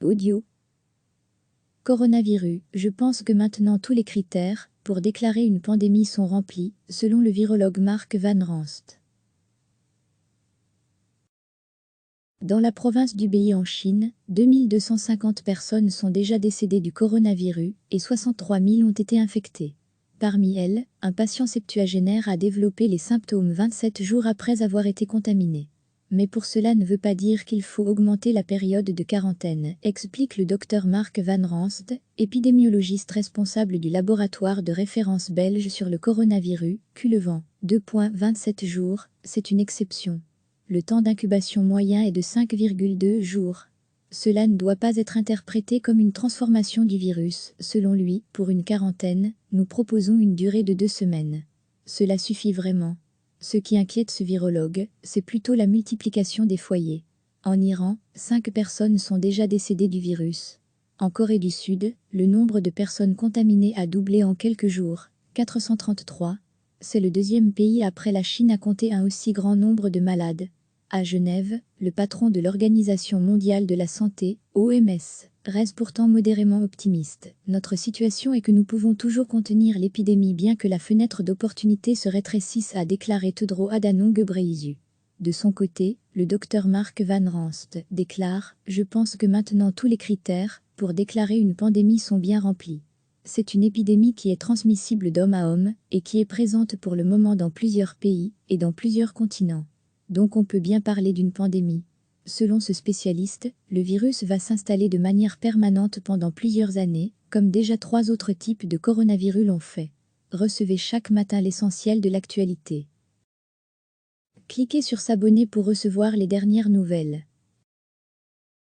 Audio. Coronavirus. Je pense que maintenant tous les critères pour déclarer une pandémie sont remplis, selon le virologue Mark Van Ranst. Dans la province d'Hubei en Chine, 2250 personnes sont déjà décédées du coronavirus et 63 000 ont été infectées. Parmi elles, un patient septuagénaire a développé les symptômes 27 jours après avoir été contaminé. Mais pour cela ne veut pas dire qu'il faut augmenter la période de quarantaine, explique le docteur Mark Van Ranst, épidémiologiste responsable du laboratoire de référence belge sur le coronavirus, Culevent. 27 jours, c'est une exception. Le temps d'incubation moyen est de 5,2 jours. Cela ne doit pas être interprété comme une transformation du virus. Selon lui, pour une quarantaine, nous proposons une durée de 2 semaines. Cela suffit vraiment. Ce qui inquiète ce virologue, c'est plutôt la multiplication des foyers. En Iran, 5 personnes sont déjà décédées du virus. En Corée du Sud, le nombre de personnes contaminées a doublé en quelques jours, 433. C'est le deuxième pays après la Chine à compter un aussi grand nombre de malades. À Genève, le patron de l'Organisation mondiale de la santé, OMS, reste pourtant modérément optimiste. Notre situation est que nous pouvons toujours contenir l'épidémie bien que la fenêtre d'opportunité se rétrécisse, a déclaré Tedros Adhanom Ghebreyesus. De son côté, le docteur Mark Van Ranst déclare « Je pense que maintenant tous les critères pour déclarer une pandémie sont bien remplis. C'est une épidémie qui est transmissible d'homme à homme et qui est présente pour le moment dans plusieurs pays et dans plusieurs continents. Donc on peut bien parler d'une pandémie. » Selon ce spécialiste, le virus va s'installer de manière permanente pendant plusieurs années, comme déjà 3 autres types de coronavirus l'ont fait. Recevez chaque matin l'essentiel de l'actualité. Cliquez sur s'abonner pour recevoir les dernières nouvelles.